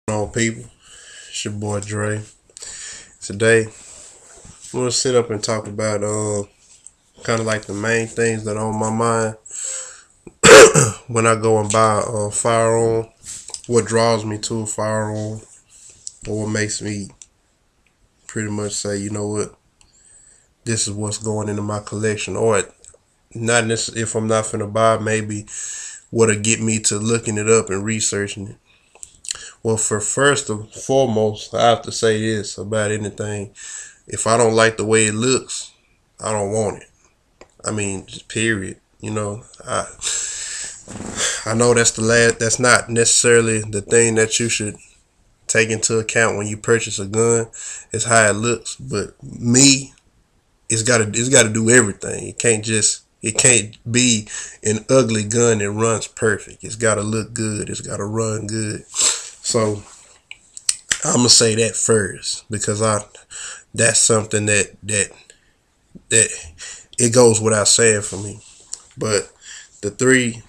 On people, it's your boy Dre. Today, I'm gonna sit up and talk about kind of like the main things that are on my mind when I go and buy a firearm. What draws me to a firearm, or what makes me pretty much say, you know what, this is what's going into my collection, or not necessarily if I'm not finna buy, maybe what'll get me to looking it up and researching it. Well, for first and foremost, I have to say this about anything. If I don't like the way it looks, I don't want it. I mean, just period. I know that's the last. That's not necessarily the thing that you should take into account when you purchase a gun. Is how it looks. But me, it's gotta do everything. It can't be an ugly gun that runs perfect. It's gotta look good. It's gotta run good. So I'm gonna say that first because that's something that it goes without saying for me. But the three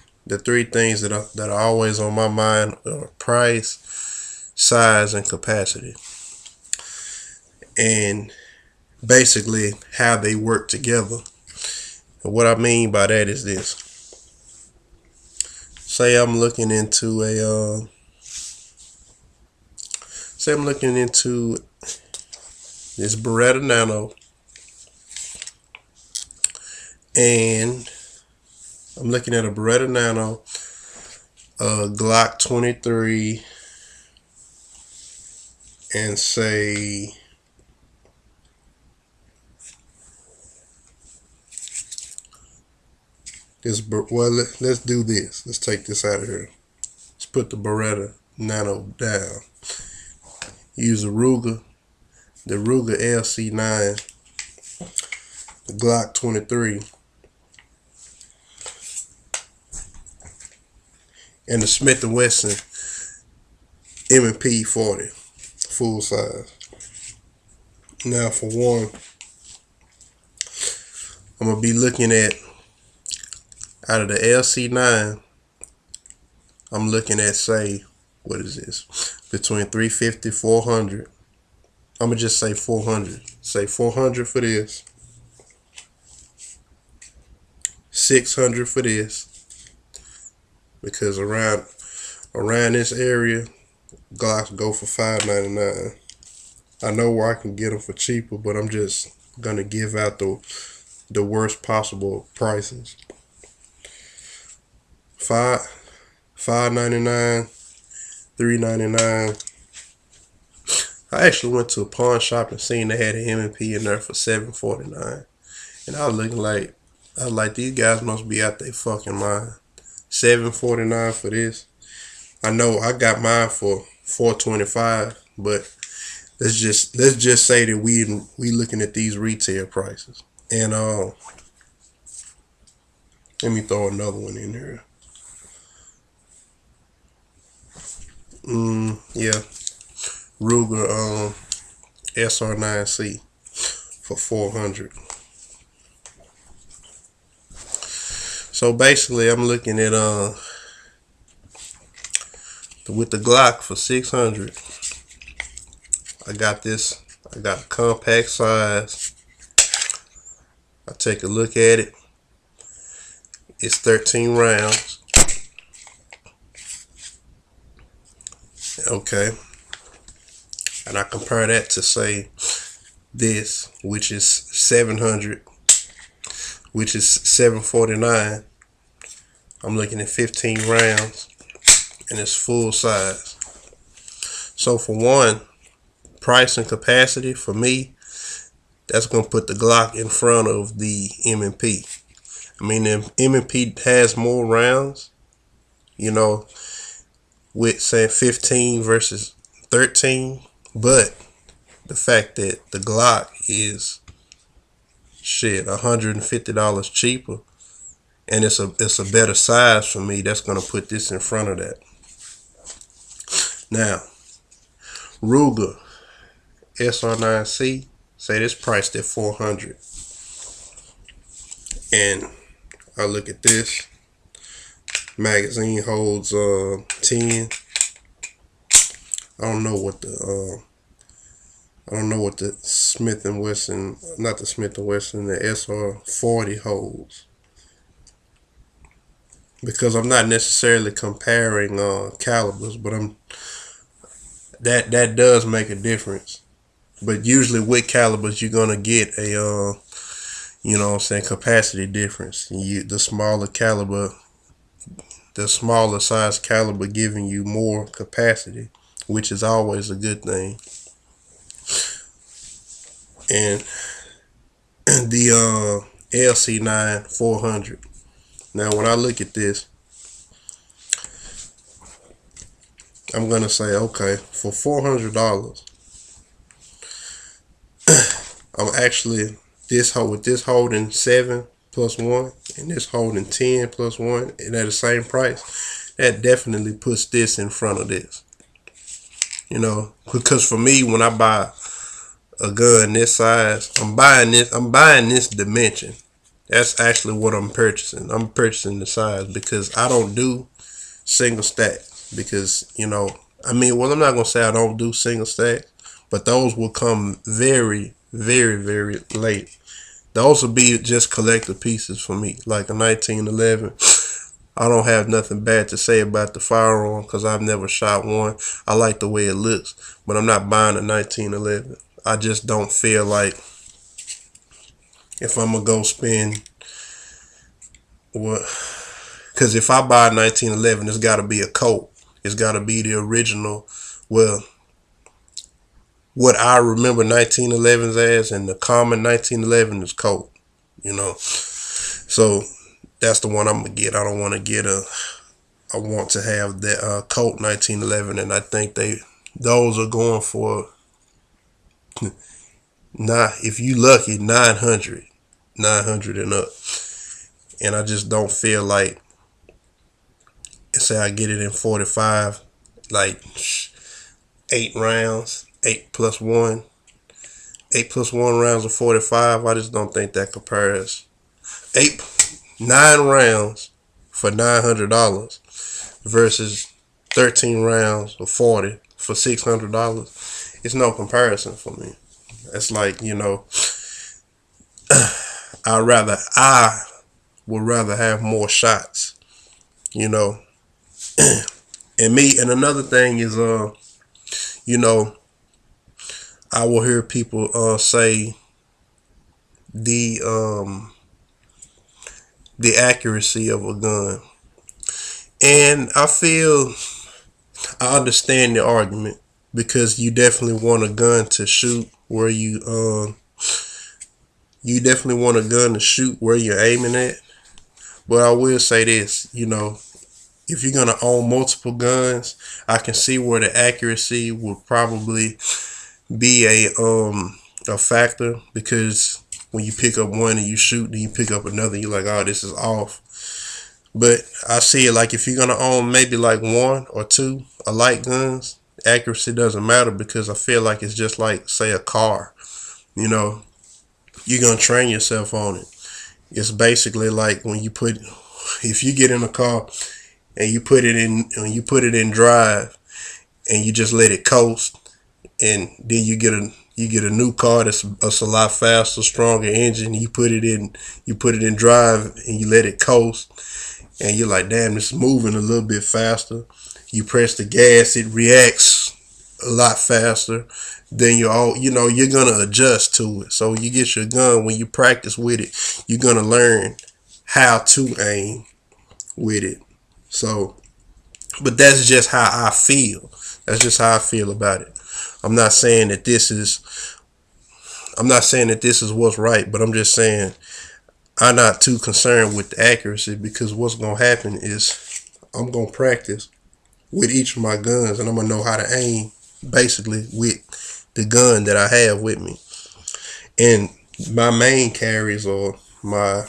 things that are always on my mind are price, size, and capacity, and basically how they work together. And what I mean by that is this: say I'm looking into this Beretta Nano, and I'm looking at a Beretta Nano, a Glock 23, and say this. Well, let's do this. Let's take this out of here. Let's put the Beretta Nano down. Use the Ruger LC9, the Glock 23, and the Smith & Wesson M&P 40 full size. Now for one, I'm gonna be looking at, out of the LC9, I'm looking at, say, what is this? Between 350, 400. I'm gonna just say 400. Say 400 for this. 600 for this. Because around this area, Glocks go for $5.99. I know where I can get them for cheaper, but I'm just gonna give out the worst possible prices. $5.99, $3.99. I actually went to a pawn shop and seen they had an M&P in there for $7.49, and I was like, these guys must be out their fucking mind. $7.49 for this. I know I got mine for $4.25, but let's just say that we looking at these retail prices. And let me throw another one in here. Yeah, Ruger SR9C for $400. So basically, I'm looking at with the Glock for $600. I got a compact size. I take a look at it. It's 13 rounds. Okay. And I compare that to, say, this, which is 700, which is $7.49. I'm looking at 15 rounds, and it's full size. So for one, price and capacity, for me, that's going to put the Glock in front of the M&P. I mean, the M&P has more rounds, with, say, 15 versus 13, but the fact that the Glock is $150 cheaper, and it's a better size for me, that's gonna put this in front of that. Now, Ruger SR9C, say this priced at $400, and I look at this. Magazine holds 10. I don't know what the Smith and Wesson, not the Smith and Wesson, the SR40 holds, because I'm not necessarily comparing calibers, but that does make a difference. But usually with calibers, you're gonna get a you know what I'm saying, capacity difference. The smaller size caliber giving you more capacity, which is always a good thing. And the LC9 400. Now, when I look at this, I'm gonna say, okay, for $400, I'm actually with this holding 7 plus 1 and this holding 10 plus 1 and at the same price, that definitely puts this in front of this. You know, because for me, when I buy a gun this size, I'm buying this dimension. That's actually what I'm purchasing. I'm purchasing the size, because I don't do single stack. Because, you know, I'm not gonna say I don't do single stack, but those will come very, very, very late. Those will be just collector pieces for me, like a 1911. I don't have nothing bad to say about the firearm because I've never shot one. I like the way it looks, but I'm not buying a 1911. I just don't feel like, if I'm gonna go spend what, because if I buy a 1911, it's got to be a Colt. It's got to be the original. Well, what I remember 1911s as, and the common 1911 is Colt. You know, so that's the one I'm gonna get. I don't want to get I want to have the Colt 1911, and I think those are going for, if you lucky, 900 and up. And I just don't feel like, say I get it in 45, like 8 rounds, 8 plus 1 rounds of 45. I just don't think that compares. 9 rounds for $900 versus 13 rounds of 40 for $600. It's no comparison for me. It's like, you know, I would rather have more shots, you know. And another thing is, you know, I will hear people say the accuracy of a gun, and I understand the argument, because you definitely want a gun to shoot where you definitely want a gun to shoot where you're aiming at. But I will say this, you know, if you're gonna own multiple guns, I can see where the accuracy would probably be a factor, because when you pick up one and you shoot, then you pick up another, you're like, oh, this is off. But I see it like, if you're gonna own maybe like 1 or 2 light guns, accuracy doesn't matter, because I feel like it's just like, say, a car. You know, you're gonna train yourself on it. It's basically like if you get in a car and you put it in drive and you just let it coast, and then you get a new car that's a lot faster, stronger engine. You put it in drive and you let it coast, and you're like, damn, it's moving a little bit faster. You press the gas, it reacts a lot faster. Then you're gonna adjust to it. So you get your gun, when you practice with it, you're gonna learn how to aim with it. So, but that's just how I feel. That's just how I feel about it. I'm not saying that this is what's right, but I'm just saying I'm not too concerned with the accuracy, because what's gonna happen is I'm gonna practice with each of my guns, and I'm gonna know how to aim basically with the gun that I have with me. And my main carries are my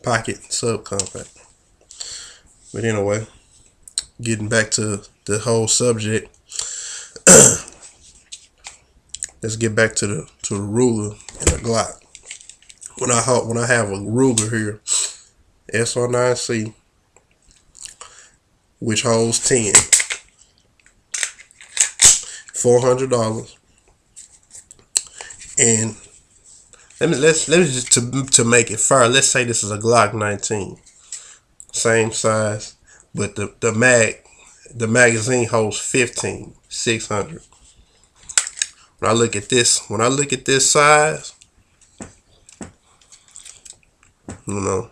pocket subcompact. But anyway, getting back to the whole subject, let's get back to the Ruger and the Glock. When I have a Ruger here, SR9C, which holds 10. $400. And let's just to make it fair, let's say this is a Glock 19, same size, but the magazine holds 15, 600. When I look at this size, you know,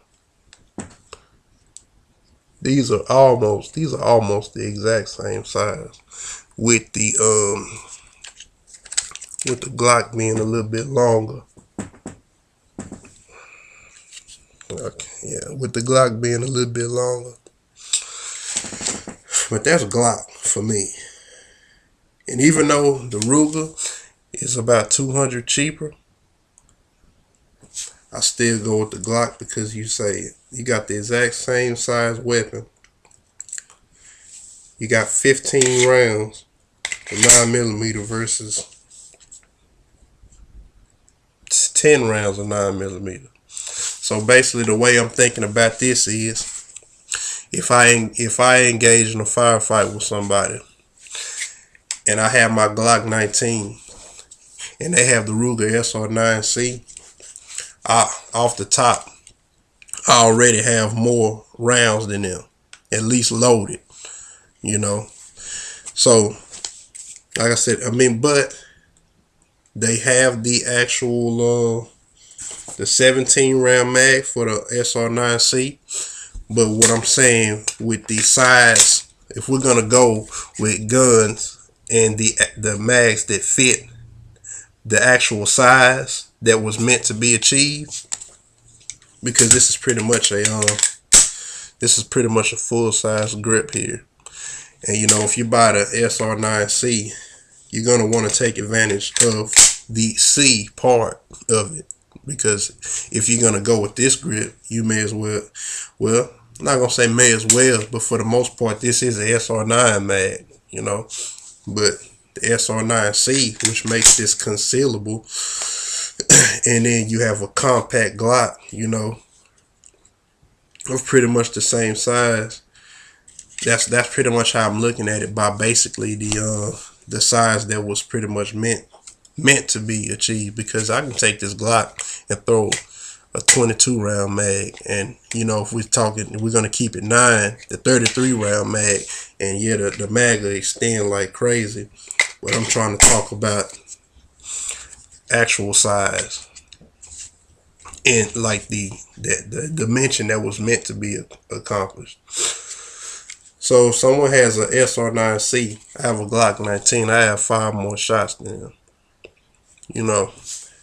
these are almost the exact same size, with the Glock being a little bit longer. Okay, yeah, with the Glock being a little bit longer. But that's a Glock for me. And even though the Ruger is about $200 cheaper, I still go with the Glock, because you got the exact same size weapon. You got 15 rounds of 9mm versus 10 rounds of 9mm. So basically, the way I'm thinking about this is, if I engage in a firefight with somebody, and I have my Glock 19, and they have the Ruger SR9C, off the top, I already have more rounds than them, at least loaded, you know. So, like I said, but they have the actual the 17 round mag for the SR9C. But what I'm saying, with the size, if we're gonna go with guns and the mags that fit the actual size that was meant to be achieved, because this is pretty much a full size grip here. And you know, if you buy the SR9C, you're gonna want to take advantage of the C part of it, because if you're gonna go with this grip, you may as well, I'm not gonna say may as well, but for the most part, this is a SR9 mag, you know. But the SR9C, which makes this concealable, and then you have a compact Glock, you know, of pretty much the same size. That's pretty much how I'm looking at it, by basically the size that was pretty much meant to be achieved. Because I can take this Glock and throw a 22 round mag, and you know, if we're gonna keep it 9, the 33 round mag, and yeah, the mag will extend like crazy. But I'm trying to talk about actual size, and like the dimension that was meant to be accomplished. So if someone has a SR9C, I have a Glock 19, I have 5 more shots than them. You know,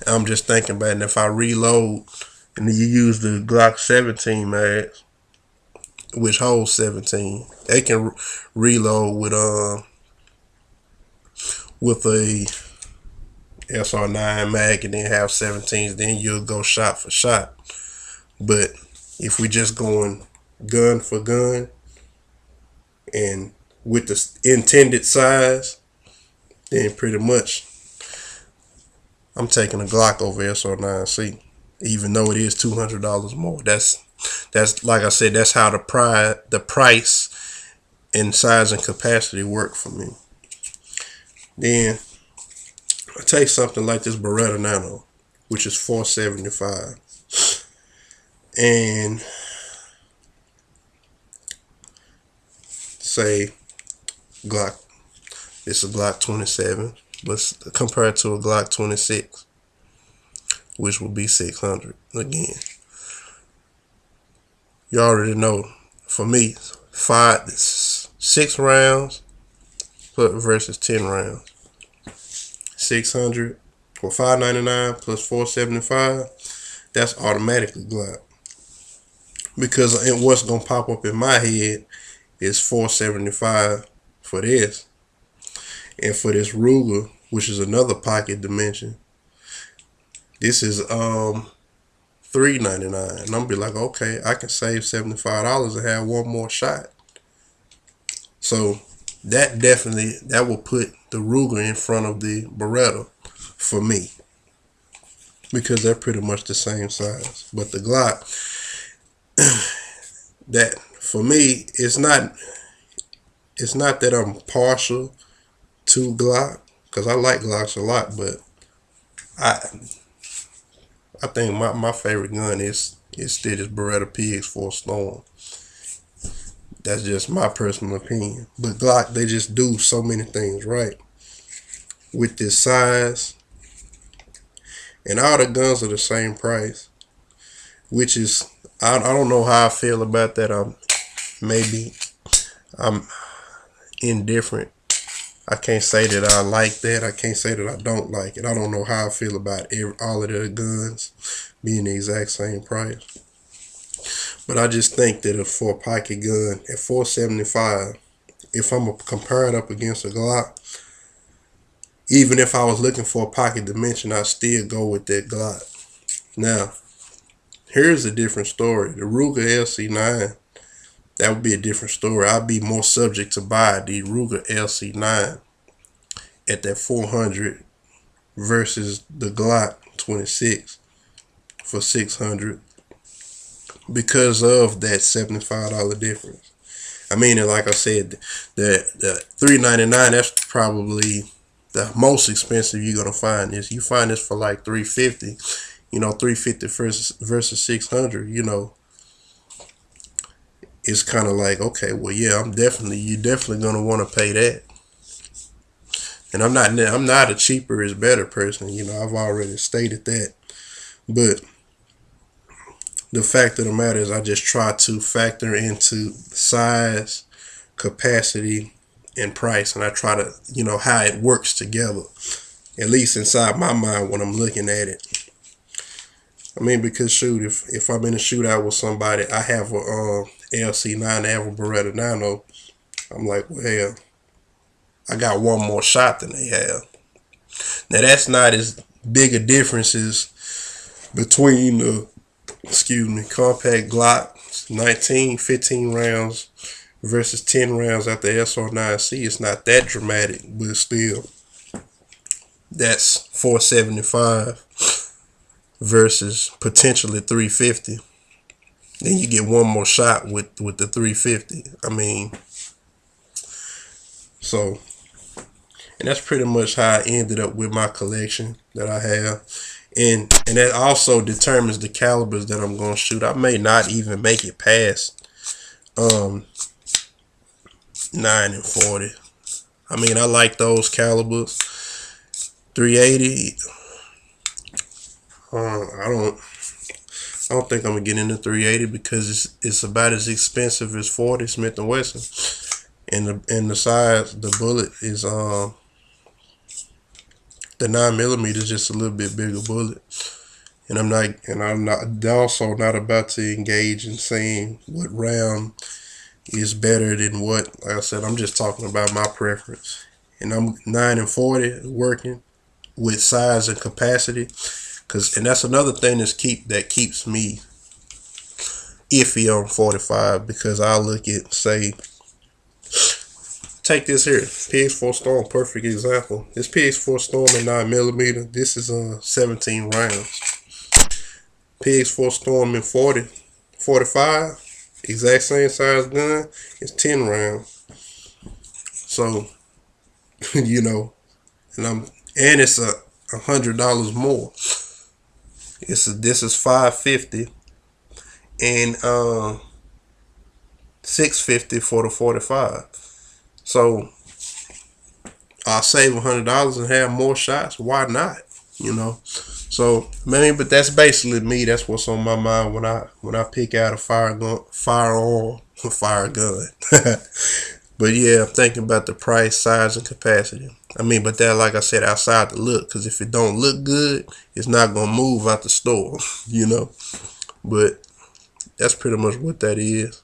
I'm just thinking about it. And if I reload, and you use the Glock 17 mags, which holds 17, they can reload with a SR9 mag and then have 17s. Then you'll go shot for shot. But if we just going gun for gun, and with the intended size, then pretty much I'm taking a Glock over SR9C, even though it is $200 more. That's like I said, that's how the price and size and capacity work for me. Then I take something like this Beretta Nano, which is $475, and say Glock, it's a Glock 27, but compared to a Glock 26, which would be $600. Again, you already know, for me, 6 rounds versus 10 rounds, $600 or $599 plus $475. That's automatically Glock, because what's gonna pop up in my head is $475 for this, and for this Ruger, which is another pocket dimension, this is $399, and I'm be like, okay, I can save $75 and have one more shot. So that will put the Ruger in front of the Beretta for me, because they're pretty much the same size. But the Glock, that for me, it's not that I'm partial to Glock, because I like Glocks a lot, but I I think my favorite gun is still this Beretta PX4 Storm. That's just my personal opinion. But Glock, they just do so many things right with this size, and all the guns are the same price, which is I don't know how I feel about that. Maybe I'm indifferent. I can't say that I like that. I can't say that I don't like it. I don't know how I feel about all of the guns being the exact same price. But I just think that for a pocket gun at $475, if I'm comparing up against a Glock, even if I was looking for a pocket dimension, I'd still go with that Glock. Now, here's a different story. The Ruger LC9, that would be a different story. I'd be more subject to buy the Ruger LC9 at that 400 versus the Glock 26 for 600 because of that $75 difference. I mean, and like I said, the $399, that's probably the most expensive you're gonna find. Is you find this for like $350, $350 versus $600, it's kind of like, okay, well, yeah, you're definitely gonna want to pay that. And I'm not a cheaper is better person, I've already stated that. But the fact of the matter is, I just try to factor into size, capacity, and price, and I try to, how it works together, at least inside my mind when I'm looking at it. I mean, because shoot, if I'm in a shootout with somebody, I have a LC9, I have a Beretta Nano, I'm like, well, hell, I got one more shot than they have. Now, that's not as big a differences between the, compact Glock 15 rounds versus 10 rounds at the SR9C. It's not that dramatic, but still, that's $475 versus potentially $350. Then you get one more shot with the $350. I mean, so, and that's pretty much how I ended up with my collection that I have. And that also determines the calibers that I'm going to shoot. I may not even make it past 9 and 40. I mean, I like those calibers. 380. I don't think I'm gonna get into 380 because it's about as expensive as 40 Smith & Wesson, and the size, the bullet is the 9mm is just a little bit bigger bullet, and I'm not also not about to engage in saying what round is better than what. Like I said, I'm just talking about my preference, and I'm 9 and 40 working with size and capacity, and that's another thing that keeps me iffy on 45, because I look at, say, take this here, PX4 Storm, perfect example. This PX4 Storm at 9mm, this is 17 rounds. PX4 Storm in 45, exact same size gun, is 10 rounds. So, and it's $100 more. This is $550 and $650 for the 45. So I'll save $100 and have more shots. Why not? So, man, but that's basically me. That's what's on my mind when I pick out a fire gun. But yeah, I'm thinking about the price, size, and capacity. I mean, but that, like I said, outside the look, because if it don't look good, it's not gonna move out the store, But that's pretty much what that is.